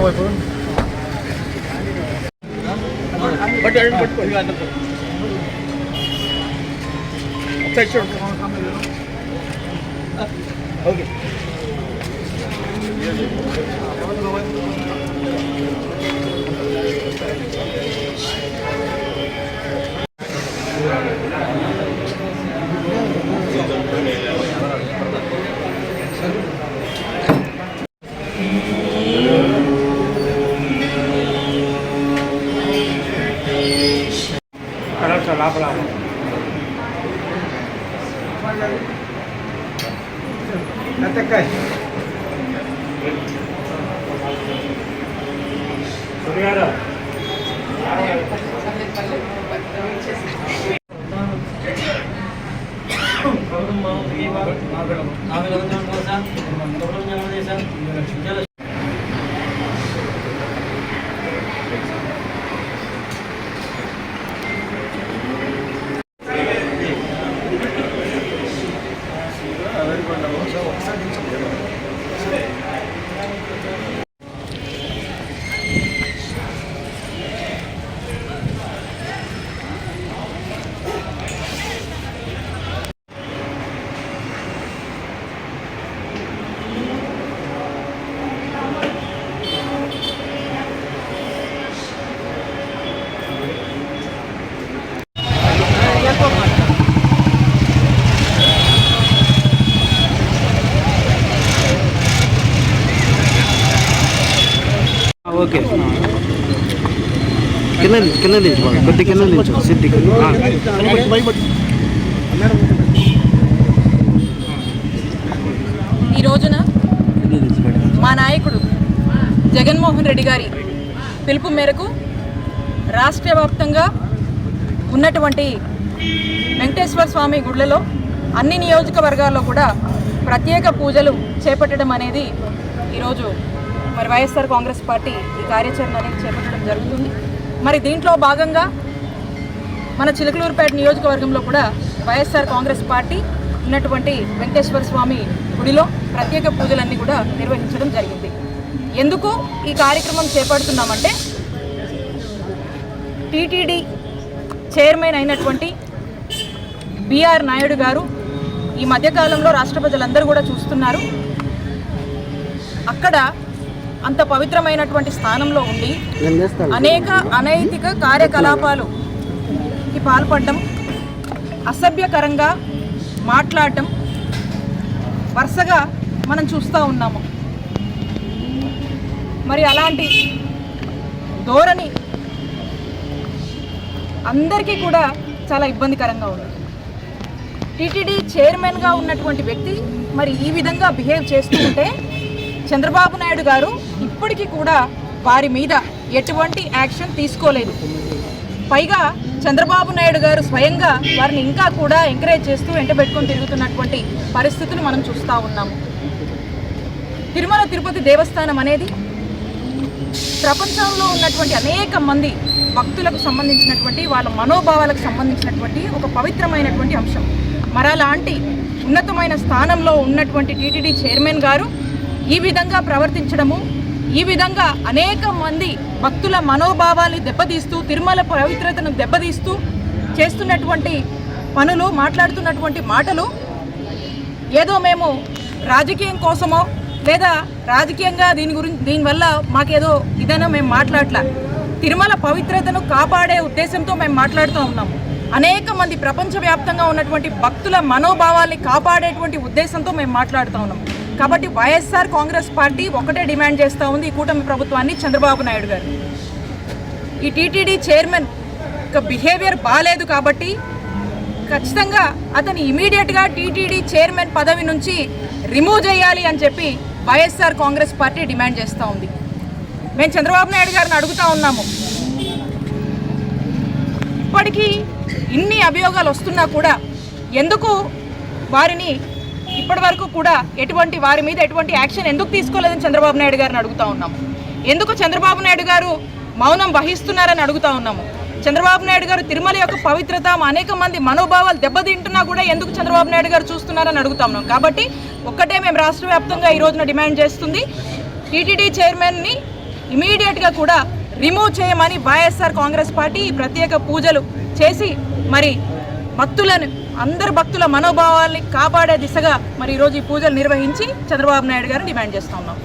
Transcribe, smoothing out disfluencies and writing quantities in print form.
Okay okay కింద నిల్చోవాలి కొద్ది కింద నిల్చో సిద్ధి ఈ రోజున మా నాయకుడు జగన్మోహన్ రెడ్డి గారి పిలుపు మేరకు రాష్ట్ర వ్యాప్తంగా ఉన్నటువంటి వెంకటేశ్వర స్వామి గుళ్ళలో అన్ని నియోజకవర్గాల్లో కూడా ప్రత్యేక పూజలు చేపట్టడం అనేది ఈరోజు మరి వైఎస్ఆర్ కాంగ్రెస్ పార్టీ ఈ కార్యాచరణ అనేది చేపట్టడం జరుగుతుంది. మరి దీంట్లో భాగంగా మన చిలకలూరుపేట నియోజకవర్గంలో కూడా వైఎస్ఆర్ కాంగ్రెస్ పార్టీ ఉన్నటువంటి వెంకటేశ్వర స్వామి గుడిలో ప్రత్యేక పూజలన్నీ కూడా నిర్వహించడం జరిగింది. ఎందుకు ఈ కార్యక్రమం చేపడుతున్నామంటే టీటీడీ చైర్మన్ అయినటువంటి బిఆర్ నాయుడు గారు ఈ మధ్యకాలంలో రాష్ట్ర ప్రజలందరూ కూడా చూస్తున్నారు. అక్కడ అంత పవిత్రమైనటువంటి స్థానంలో ఉండి అనేక అనైతిక కార్యకలాపాలుకి పాల్పడడం, అసభ్యకరంగా మాట్లాడటం వరుసగా మనం చూస్తూ ఉన్నాము. మరి అలాంటి ధోరణి అందరికీ కూడా చాలా ఇబ్బందికరంగా ఉంది. టీటీడీ చైర్మన్గా ఉన్నటువంటి వ్యక్తి మరి ఈ విధంగా బిహేవ్ చేస్తూ ఉంటే చంద్రబాబు నాయుడు గారు ఇప్పటికీ కూడా వారి మీద ఎటువంటి యాక్షన్ తీసుకోలేదు. పైగా చంద్రబాబు నాయుడు గారు స్వయంగా వారిని ఇంకా కూడా ఎంకరేజ్ చేస్తూ వెంటబెట్టుకొని తిరుగుతున్నటువంటి పరిస్థితులు మనం చూస్తూ ఉన్నాము. తిరుమల తిరుపతి దేవస్థానం అనేది ప్రపంచంలో ఉన్నటువంటి అనేక మంది భక్తులకు సంబంధించినటువంటి వాళ్ళ మనోభావాలకు సంబంధించినటువంటి ఒక పవిత్రమైనటువంటి అంశం. మరలాంటి ఉన్నతమైన స్థానంలో ఉన్నటువంటి టీటీడీ చైర్మన్ గారు ఈ విధంగా ప్రవర్తించడము, ఈ విధంగా అనేక మంది భక్తుల మనోభావాన్ని దెబ్బతీస్తూ తిరుమల పవిత్రతను దెబ్బతీస్తూ చేస్తున్నటువంటి పనులు, మాట్లాడుతున్నటువంటి మాటలు ఏదో మేము రాజకీయం కోసమో లేదా రాజకీయంగా దీనివల్ల మాకేదో ఇదైనా మేము మాట్లాడట్లా. తిరుమల పవిత్రతను కాపాడే ఉద్దేశంతో మేము మాట్లాడుతూ ఉన్నాము. అనేక మంది ప్రపంచవ్యాప్తంగా ఉన్నటువంటి భక్తుల మనోభావాల్ని కాపాడేటువంటి ఉద్దేశంతో మేము మాట్లాడుతూ ఉన్నాం. కాబట్టి వైఎస్ఆర్ కాంగ్రెస్ పార్టీ ఒకటే డిమాండ్ చేస్తూ ఉంది ఈ కూటమి ప్రభుత్వాన్ని, చంద్రబాబు నాయుడు గారు. ఈ టీటీడీ చైర్మన్ యొక్క బిహేవియర్ బాగాలేదు కాబట్టి ఖచ్చితంగా అతని ఇమీడియట్గా టీటీడీ చైర్మన్ పదవి నుంచి రిమూవ్ చేయాలి అని చెప్పి వైఎస్ఆర్ కాంగ్రెస్ పార్టీ డిమాండ్ చేస్తూ ఉంది. మేము చంద్రబాబు నాయుడు గారిని అడుగుతూ ఉన్నాము, ఇప్పటికీ ఇన్ని అభియోగాలు వస్తున్నా కూడా ఎందుకు వారిని ఇప్పటి వరకు కూడా వారి మీద ఎటువంటి యాక్షన్ ఎందుకు తీసుకోలేదని చంద్రబాబు నాయుడు గారిని అడుగుతూ ఉన్నాము. ఎందుకు చంద్రబాబు నాయుడు గారు మౌనం వహిస్తున్నారని అడుగుతూ ఉన్నాము. చంద్రబాబు నాయుడు గారు తిరుమల యొక్క పవిత్రత, అనేక మంది మనోభావాలు దెబ్బతింటున్నా కూడా ఎందుకు చంద్రబాబు నాయుడు గారు చూస్తున్నారని అడుగుతా ఉన్నాం. కాబట్టి ఒక్కటే మేము రాష్ట్ర వ్యాప్తంగా ఈ రోజున డిమాండ్ చేస్తుంది, టీటీడీ చైర్మన్ని ఇమీడియట్గా కూడా రిమూవ్ చేయమని వైఎస్ఆర్ కాంగ్రెస్ పార్టీ ప్రత్యేక పూజలు చేసి మరి భక్తులను అందరు భక్తుల మనోభావాల్ని కాపాడే దిశగా మరి ఈరోజు ఈ పూజలు నిర్వహించి చంద్రబాబు నాయుడు గారు డిమాండ్ చేస్తూ ఉన్నాం.